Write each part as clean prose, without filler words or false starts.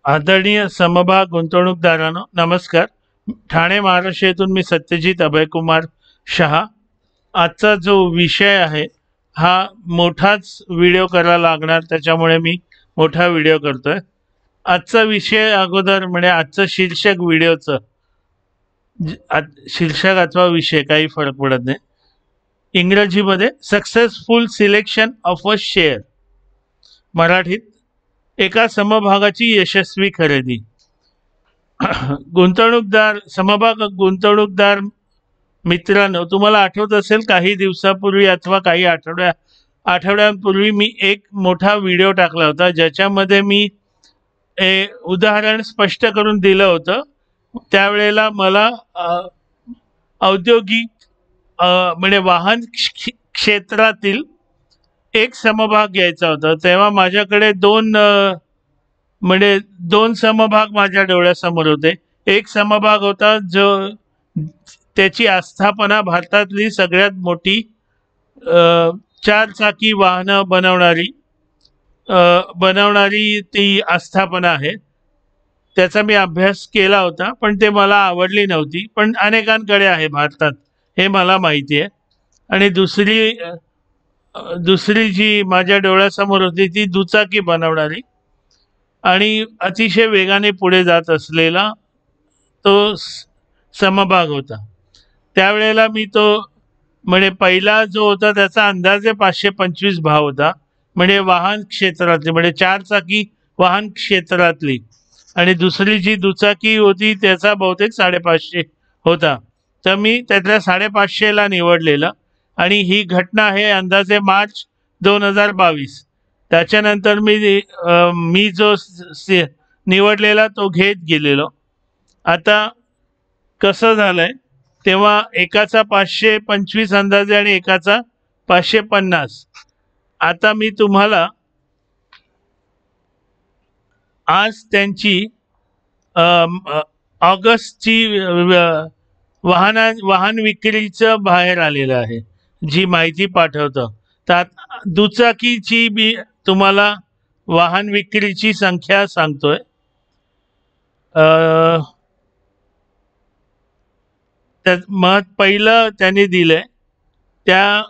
आदरणीय समभाग गुंतवणूकदारांनो नमस्कार। ठाणे महाराष्ट्र येथून मी सत्यजित अभयकुमार शहा। आजचा जो विषय आहे हा मोठाच व्हिडिओ करायला लागणार, त्याच्यामुळे मी मोठा व्हिडिओ करतोय। आजचा विषय अगोदर म्हणजे आजचं शीर्षक व्हिडिओचं शीर्षक अथवा विषय काही फरक पडत नाही, इंग्रजीमध्ये successful selection of a share, मराठीत एका समभागाची यशस्वी खरेदी। समभाग गुंतवणूकदार मित्रांनो, तुम्हाला आठवत असेल काही दिवसापूर्वी अथवा काही आठवड्यांपूर्वी मी एक मोठा व्हिडिओ टाकला होता, ज्याच्यामध्ये मी उदाहरण स्पष्ट करून दिलं होतं। त्यावेळेला मला औद्योगिक म्हणजे वाहन क्षेत्रातील एक समभाग घ्यायचा होता। तेव्हा माझ्याकडे दोन समभाग माझ्या डोळ्यासमोर होते। एक समभाग होता जो त्याची आस्थापना भारतातली सगळ्यात मोठी चारचाकी वाहनं बनवणारी ती आस्थापना आहे। त्याचा मी अभ्यास केला होता, पण ते मला आवडली नव्हती, पण अनेकांकडे आहे भारतात हे मला माहिती आहे। आणि दुसरी जी माझ्या डोळ्यासमोर होती ती दुचाकी बनवणारी आणि अतिशय वेगाने पुढे जात असलेला तो समभाग होता। त्यावेळेला मी तो म्हणजे पहिला जो होता त्याचा अंदाजे 525 भाव होता, म्हणजे वाहन क्षेत्रातली म्हणजे चारचाकी वाहन क्षेत्रातली, आणि दुसरी जी दुचाकी होती त्याचा बहुतेक 550 होता। तर मी त्यातल्या 550ला निवडलेलं, आणि ही घटना आहे अंदाजे मार्च 2022। त्याच्यानंतर मी जो निवडलेला तो घेत गेलेलो। आता कसं झालंय, तेव्हा एकाचा 525 अंदाजे आणि एकाचा 550। आता मी तुम्हाला आज त्यांची ऑगस्टची वाहन विक्रीचं बाहेर आलेलं आहे जी माहिती पाठवतं। तर दुचाकीची मी तुम्हाला वाहन विक्रीची संख्या सांगतोय। मग पहिलं त्यांनी दिलंय त्या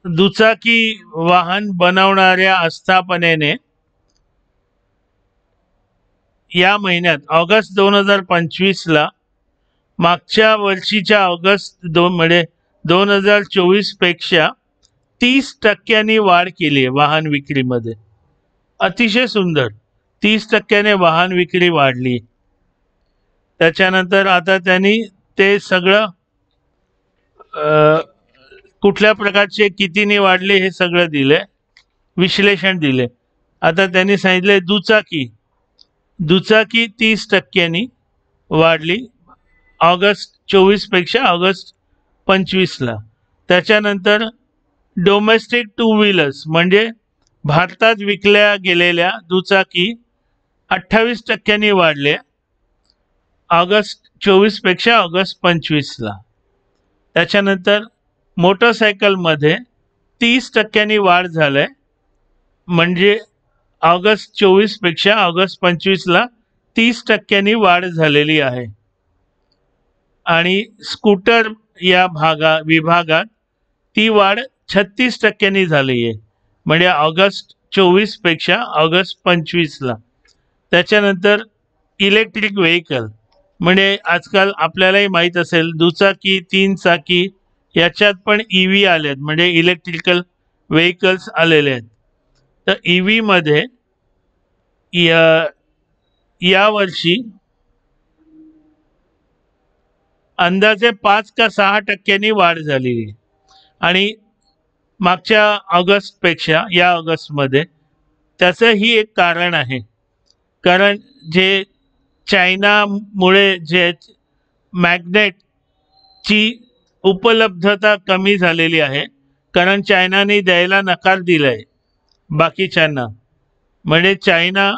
दुचाकी वाहन बनवणाऱ्या आस्थापनेने या महिन्यात ऑगस्ट 2025ला मागच्या वर्षीच्या ऑगस्ट 2024 पेक्षा 30% वाढ केली आहे वाहन विक्रीमध्ये। अतिशय सुंदर, 30% वाहन विक्री वाढली। त्याच्यानंतर आता त्यांनी ते सगळं कुठल्या प्रकारचे कितीने वाढले हे सगळं दिले, विश्लेषण दिले। आता त्यांनी सांगितले दुचाकी 30% वाढली ऑगस्ट 24 पेक्षा ऑगस्ट 25ला। त्याच्यानंतर डोमेस्टिक टू व्हीलर्स म्हणजे भारतात विकल्या गेलेल्या दुचाकी 28% वाढले ऑगस्ट 24 पेक्षा ऑगस्ट 25ला। त्याच्यानंतर मोटरसायकलमध्ये 30% वाढ झाले, म्हणजे ऑगस्ट 24 पेक्षा ऑगस्ट 25ला 30% वाढ झालेली आहे। आणि स्कूटर या विभागात ती वाढ 36% झाली आहे, म्हणजे ऑगस्ट 24 पेक्षा ऑगस्ट 25ला। त्याच्यानंतर इलेक्ट्रिक व्हेकल म्हणजे आजकाल आपल्यालाही माहीत असेल दुचाकी 3 चाकी याच्यात पण EV आले आहेत, म्हणजे इलेक्ट्रिकल व्हेकल्स आलेले आहेत। तर EV मध्ये या वर्षी अंदाजे 5 का 6% वाढ झालेली, आणि मागच्या ऑगस्ट पेक्षा या ऑगस्टमध्ये त्याचं ही एक कारण आहे। कारण जे चायनामुळे जे मॅग्नेटची उपलब्धता कमी झालेली आहे, कारण चायनाने द्यायला नकार दिलाय बाकीच्यांना, म्हणजे चायना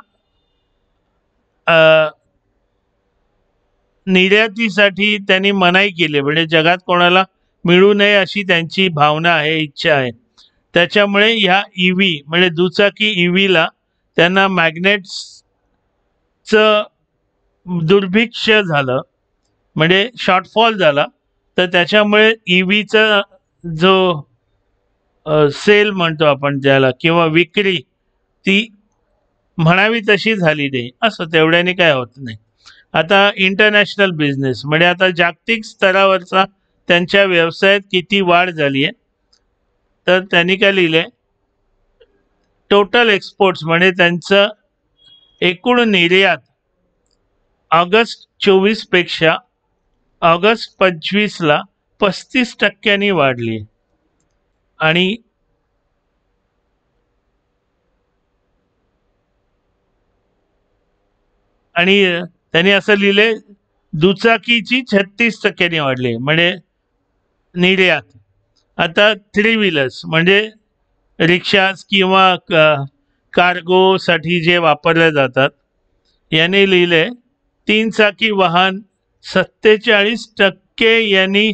निर्यातीसाठी त्यांनी मनाई केली, म्हणजे जगात कोणाला मिळू नये अशी त्यांची भावना आहे, इच्छा आहे। त्याच्यामुळे ह्या EV म्हणजे दुचाकी EVला त्यांना मॅग्नेट्सचं दुर्भिक्ष्य झालं, म्हणजे शॉर्टफॉल झाला. तर त्याच्यामुळे EVचा जो सेल म्हणतो आपण ज्याला, किंवा विक्री, ती म्हणावी तशी झाली नाही. असं तेवढ्याने काय होत नाही. आता इंटरनॅशनल बिझनेस म्हणजे आता जागतिक स्तरावरचा त्यांच्या व्यवसायात किती वाढ झाली आहे, तर त्यांनी काय लिहिलंय, टोटल एक्सपोर्ट्स म्हणजे त्यांचं एकूण निर्यात ऑगस्ट 24 पेक्षा ऑगस्ट 25ला 35% वाढली. आणि आणि त्यांनी असं लिहिलंय, दुचाकीची 36% वाढली म्हणजे निर्यात. आता 3 व्हीलर्स म्हणजे रिक्षास किंवा कार्गोसाठी जे वापरले जातात, याने लिहिलंय 3 चाकी वाहन 47% यांनी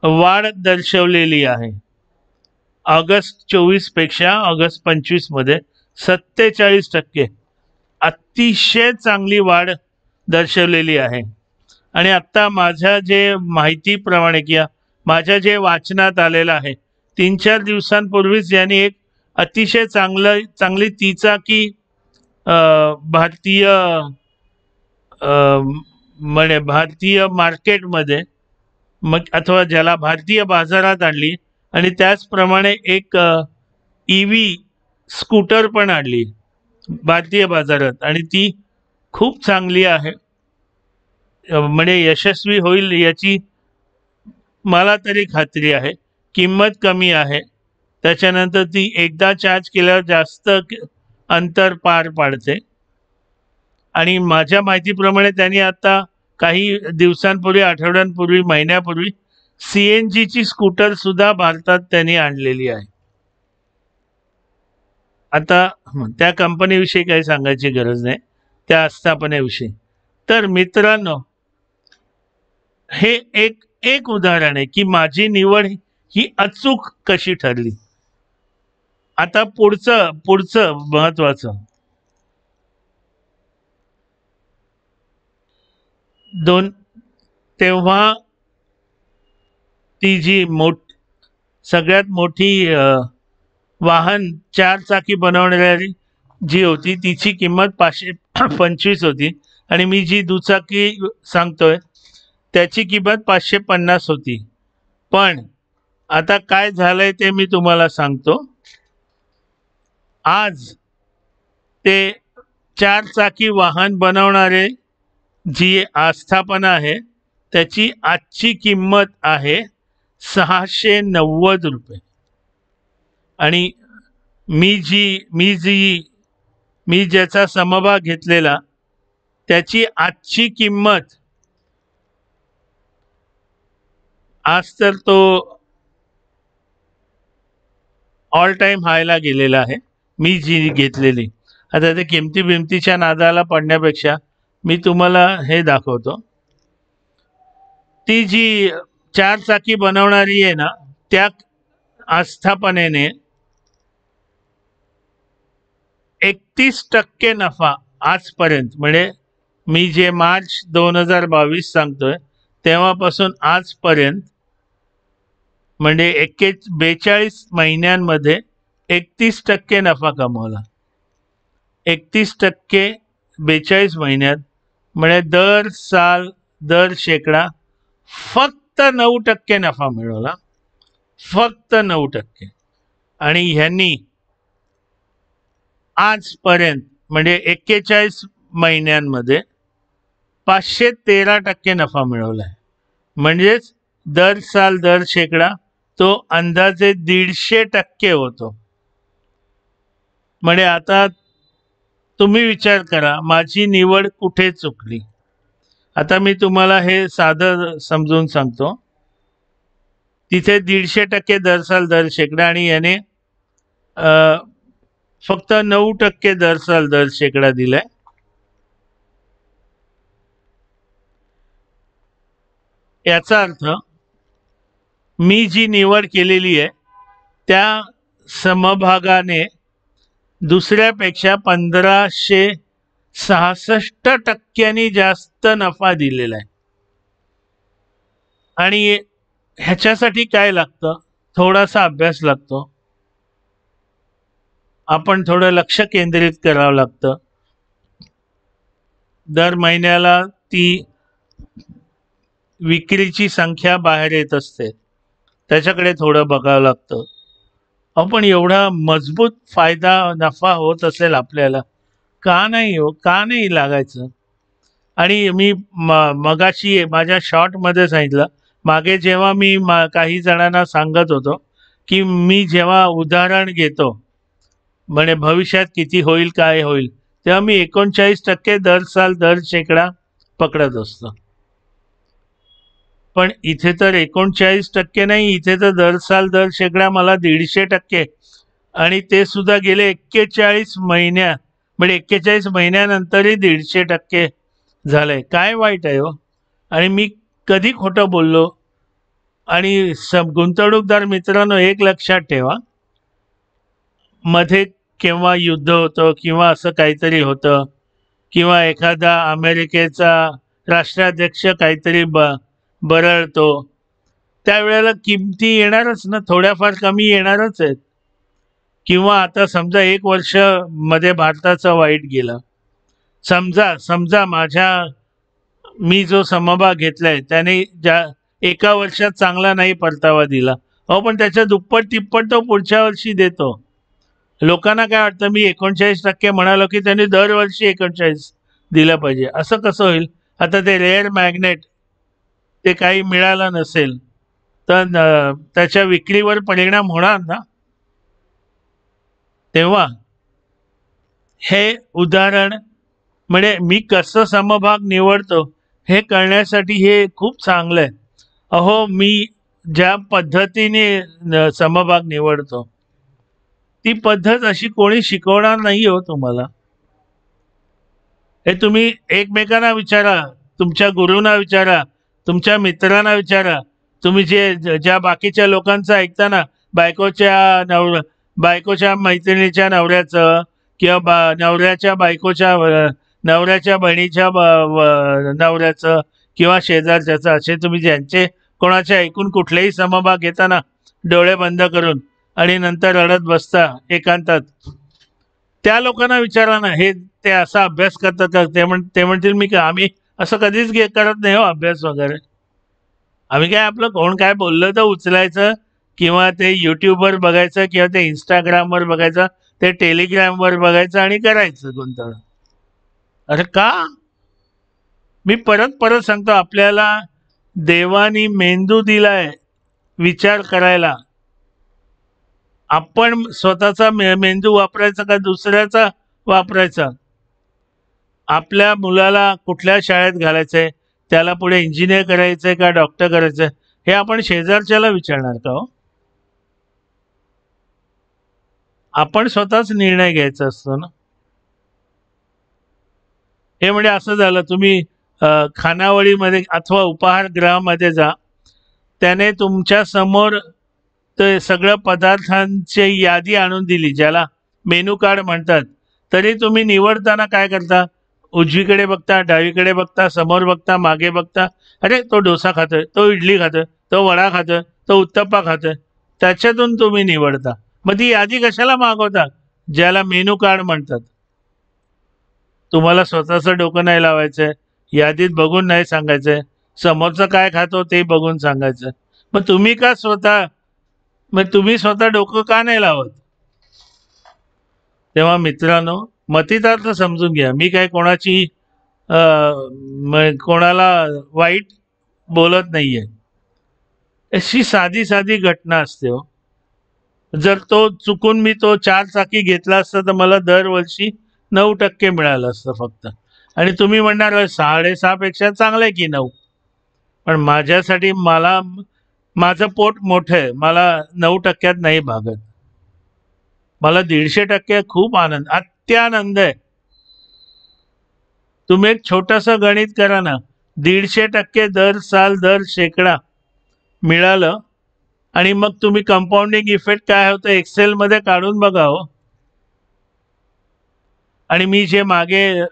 वाढ दर्शवलेली आहे. ऑगस्ट 24 पेक्षा ऑगस्ट 25 मध्ये 47%, अतिशय चांगली वाढ दर्शवलेली आहे. आणि आत्ता माझ्या जे माहितीप्रमाणे किंवा माझ्या जे वाचनात आलेलं आहे, 3-4 दिवसांपूर्वीच यांनी एक अतिशय चांगली तिचाकी भारतीय म्हणजे भारतीय मार्केटमध्ये मग अथवा ज्याला भारतीय बाजारात आणली. आणि त्याचप्रमाणे एक EV स्कूटर पण आणली भारतीय बाजारात, आणि ती खूप चांगली आहे. म्हणजे यशस्वी होईल याची मला तरी खात्री आहे. किंमत कमी आहे, त्याच्यानंतर ती एकदा चार्ज केल्यावर जास्त अंतर पार पाडते. आणि माझ्या माहितीप्रमाणे त्यांनी आता काही दिवसांपूर्वी, आठवड्यांपूर्वी, महिन्यापूर्वी CNG ची स्कूटर सुद्धा भारतात त्यांनी आणलेली आहे. आता त्या कंपनीविषयी काही सांगायची गरज नाही, त्या आस्थापनेविषयी. तर मित्रांनो, हे एक उदाहरण आहे की माझी निवड ही अचूक कशी ठरली. आता पुढचं महत्वाचं, तेव्हा ती जी सगळ्यात मोठी वाहन 4 चाकी बनवणारी जी होती, तिची किंमत 525 होती. आणि मी जी दुचाकी सांगतोय त्याची किंमत 550 होती. पण आता काय झालंय ते मी तुम्हाला सांगतो. आज ते 4 चाकी वाहन बनवणारे जी आस्थापना आहे, त्याची आजची किंमत आहे 690 रुपये. आणि मी ज्याचा समभाग घेतलेला, त्याची आजची किंमत, आज तर तो ऑल टाइम हायला गेलेला आहे, मी जी घेतलेली. आता ते किमतीच्या नादाला पडण्यापेक्षा मी तुम्हाला हे दाखवतो. ती जी 4 चाकी बनवणारी आहे ना, त्या आस्थापनेने 31% नफा आजपर्यंत, म्हणजे मी जे मार्च 2022 सांगतोय तेव्हापासून आजपर्यंत, म्हणजे 42 महिन्यांमध्ये 31% नफा कमवला. 31% 42 महिन्यात, म्हणजे दर शेकडा फक्त 9% नफा मिळवला, फक्त 9%. आणि ह्यांनी आजपर्यंत म्हणजे 41 महिन्यांमध्ये 513% नफा मिळवला आहे. म्हणजेच दर शेकडा तो अंदाजे 150% होतो. म्हणजे आता तुम्ही विचार करा, माझी निवड कुठे चुकली. आता मी तुम्हाला हे साधं समजून सांगतो. तिथे 150% दर शेकडा, आणि याने फक्त 9% दर शेकडा दिलाय. याचा अर्थ मी जी निवड केलेली आहे त्या समभागाने दुसऱ्यापेक्षा 1566% जास्त नफा दिलेला आहे. आणि ह्याच्यासाठी काय लागतं? थोडासा अभ्यास लागतो. आपण थोडं लक्ष केंद्रित करावं लागतं. दर महिन्याला ती विक्रीची संख्या बाहेर येत असते, त्याच्याकडे थोडं बघावं लागतं. आपण एवढा मजबूत फायदा नफा होत असेल आपल्याला, का नाही लागायचं? आणि मी मगाशी माझ्या शॉर्टमध्ये सांगितलं, मागे जेव्हा मी काही जणांना सांगत होतो की मी जेव्हा उदाहरण घेतो म्हणजे भविष्यात किती होईल काय होईल, तेव्हा मी 39% दर साल दर शेकडा पकडत असतो. पण इथे तर 39% नाही, इथे तर दर साल दर शेकडा मला 150%, आणि ते सुद्धा गेले 41 महिन्यात. म्हणजे 41 महिन्यानंतरही 150% झालंय. काय वाईट आहे हो? आणि मी कधी खोटं बोललो? आणि गुंतवणूकदार मित्रांनो, एक लक्षात ठेवा, मध्ये केव्हा युद्ध होतं किंवा असं काहीतरी होतं, किंवा एखादा अमेरिकेचा राष्ट्राध्यक्ष काहीतरी बरळतो, त्यावेळेला किमती येणारच ना, थोड्याफार कमी येणारच आहेत. किंवा आता समजा 1 वर्ष मध्ये भारताचं वाईट गेलं, समजा मी जो समभाग घेतलाय त्याने एका वर्षात चांगला नाही परतावा दिला, पण त्याच्या दुप्पट तिप्पट तो पुढच्या वर्षी देतो. लोकांना काय वाटतं, मी 39% म्हणालो की त्यांनी दरवर्षी 39 दिलं पाहिजे. असं कसं होईल? आता ते रेअर मॅग्नेट ते काही मिळालं नसेल तर त्याच्या विक्रीवर परिणाम होणार ना. तेव्हा हे उदाहरण म्हणजे मी कसं समभाग निवडतो हे कळण्यासाठी हे खूप चांगलं आहे. अहो, मी ज्या पद्धतीने समभाग निवडतो ती पद्धत अशी कोणी शिकवणार नाही हो तुम्हाला. हे तुम्ही एकमेकांना विचारा, तुमच्या गुरुंना विचारा, तुमच्या मित्रांना विचारा. तुम्ही ज्या बाकीच्या लोकांचं ऐकता ना, बायकोच्या मैत्रिणीच्या नवऱ्याचं, किंवा नवऱ्याच्या बायकोच्या नवऱ्याच्या बहिणीच्या नवऱ्याचं, किंवा शेजारच्याचं, असे तुम्ही ज्यांचे कोणाचे ऐकून कुठलेही समभाग घेताना डोळे बंद करून आणि नंतर रडत बसता एकांतात, त्या लोकांना विचारा ना, ते असा अभ्यास करतात का? ते म्हणतील आम्ही असं कधीच करत नाही हो अभ्यास वगैरे. आम्ही काय आपलं कोण काय बोललं तर उचलायचं, किंवा ते यूट्यूबवर बघायचं, किंवा ते इंस्टाग्रामवर बघायचं, ते टेलिग्रामवर बघायचं आणि करायचं गुंतवणूक. अरे का? मी परत सांगतो, आपल्याला देवानी मेंदू दिलाय विचार करायला. आपण स्वतःचा मेंदू वापरायचा का दुसऱ्याचा वापरायचा? आपल्या मुलाला कुठल्या शाळेत घालायचंय, त्याला पुढे इंजिनियर करायचंय का डॉक्टर करायचंय, हे आपण शेजारच्याला विचारणार का हो? आपण स्वतःच निर्णय घ्यायचा असतो ना. हे म्हणजे असं झालं, तुम्ही खानावळीमध्ये अथवा उपाहारगृहामध्ये जा, त्याने तुमच्या समोर ते सगळं पदार्थांची यादी आणून दिली, ज्याला मेनू कार्ड म्हणतात, तरी तुम्ही निवडताना काय करता? उजवीकडे बघता, डावीकडे बघता, समोर बघता, मागे बघता. अरे, तो डोसा खातोय, तो इडली खातोय, तो वडा खातोय, तो उत्तप्पा खातोय, त्याच्यातून तुम्ही निवडता. मग ती यादी कशाला मागवता, ज्याला मेनू कार्ड म्हणतात? तुम्हाला स्वतःचं डोकं नाही लावायचंय, यादीत बघून नाही सांगायचंय, समोरचं काय खातो ते बघून सांगायचं. मग तुम्ही स्वतः डोकं का नाही लावत? तेव्हा मित्रांनो, मतितार्थ समजून घ्या. मी काय कोणाला वाईट बोलत नाहीये. अशी साधी घटना असते हो. जर चुकून मी 4 चाकी घेतला असता तर मला दरवर्षी 9% मिळालं असतं फक्त. आणि तुम्ही म्हणणार 6.5 पेक्षा चांगलं आहे की 9. पण माझ्यासाठी माझं पोट मोठं आहे, मला 9% नाही भागत. मला 150% खूप आनंद, अत्यानंद आहे. तुम्ही एक छोटंसं गणित करा ना, 150% दर साल दर शेकडा मिळालं, आणि मग तुम्ही कंपाऊंडिंग इफेक्ट काय होतं एक्सेल मध्ये काढून बघा हो. आणि मी जे मागे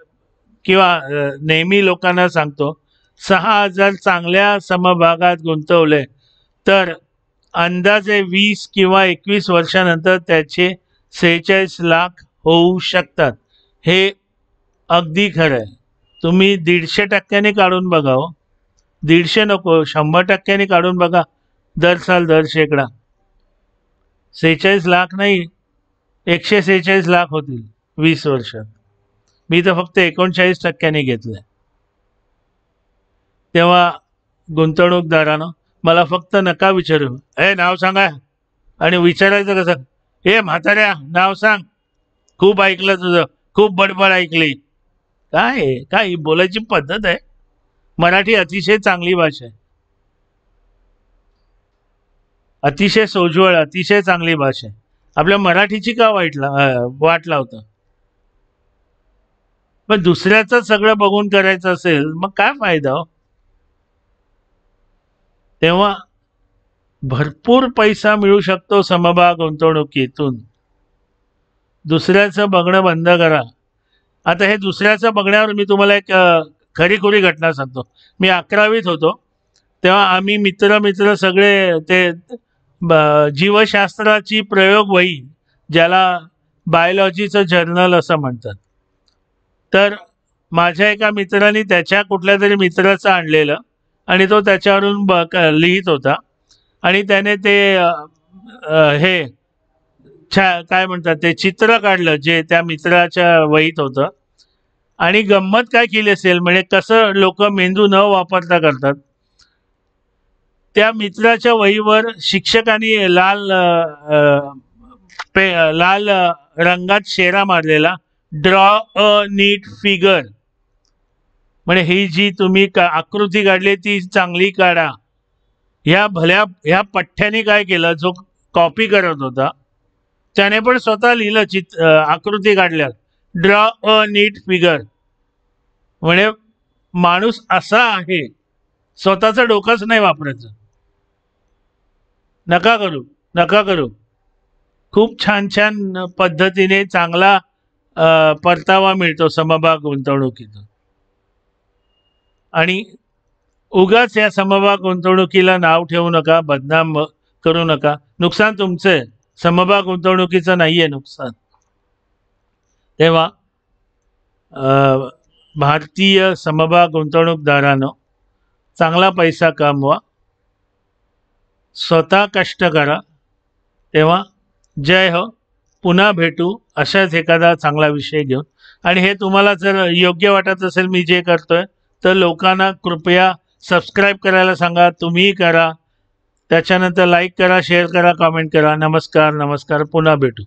किंवा नेहमी लोकांना सांगतो, 6,000 चांगल्या समभागात गुंतवले तर अंदाजे 20 किंवा 21 वर्षानंतर त्याचे 46 लाख होऊ शकतात. हे अगदी खरं आहे. तुम्ही 150% काढून बघा हो. 150 नको, 100% काढून बघा. दर साल दर शेकडा 46 लाख नाही, 146 लाख होतील 20 वर्षात. मी तर फक्त 39% घेतलंय. तेव्हा गुंतवणूकदारानं मला फक्त नका विचारू, नाव सांगा, आणि विचारायचं कसं, म्हाताऱ्या नाव सांग, खूप ऐकलं तुझं, खूप बडबड ऐकली. काय ही बोलायची पद्धत आहे? मराठी अतिशय चांगली भाषा आहे, अतिशय सोज्वळ, अतिशय चांगली भाषा आहे. आपल्या मराठीची का वाट लावतं? पण दुसऱ्याचं सगळं बघून करायचं असेल मग काय फायदा हो? तेव्हा भरपूर पैसा मिळू शकतो समभाग गुंतवणुकीतून. दुसऱ्याचं बघणं बंद करा. आता हे दुसऱ्याचं बघण्यावर मी तुम्हाला एक खरीखुरी घटना सांगतो. मी 11वीत होतो तेव्हा आम्ही मित्र सगळे ते जीवशास्त्राची प्रयोगवही, ज्याला बायोलॉजीचं जर्नल असं म्हणतात, तर माझ्या एका मित्राने त्याच्या कुठल्या तरी मित्राचं आणलेलं आणि तो त्याच्यावरून लिहित होता. आणि त्याने ते हे काय म्हणतात ते चित्र काढलं जे त्या मित्राच्या वहीत होतं. आणि गंमत काय केली असेल, म्हणजे कसं लोक मेंदू न वापरता करतात. त्या मित्राच्या वहीवर शिक्षकांनी लाल रंगात शेरा मारलेला, ड्रॉ अ नीट फिगर, म्हणजे ही जी तुम्ही आकृती काढली ती चांगली काढा. ह्या पठ्ठ्याने काय केलं, जो कॉपी करत होता त्याने पण स्वतः लिहिलं आकृती काढल्या, ड्रॉ अ नीट फिगर. म्हणजे माणूस असा आहे, स्वतःचं डोकंच नाही वापरायचं. नका करू. खूप छान पद्धतीने चांगला परतावा मिळतो समभाग गुंतवणुकीतून. आणि उगाच या समभाग गुंतवणुकीला नाव ठेवू नका, बदनाम करू नका. नुकसान तुमचं आहे, समभाग गुंतवणुकीचं नाहीये नुकसान. तेव्हा भारतीय समभाग गुंतवणूकदारांनो, चांगला पैसा कमवा, स्वतः कष्ट करा. तेव्हा जय हो. पुन्हा भेटू अशाच एखादा चांगला विषय घेऊन. आणि हे तुम्हाला जर योग्य वाटत असेल मी जे करतोय, तर लोकांना कृपया सबस्क्राईब करायला सांगा. तुम्हीही करा. त्याच्यानंतर लाईक करा, शेअर करा, कमेंट करा. नमस्कार. पुन्हा भेटू.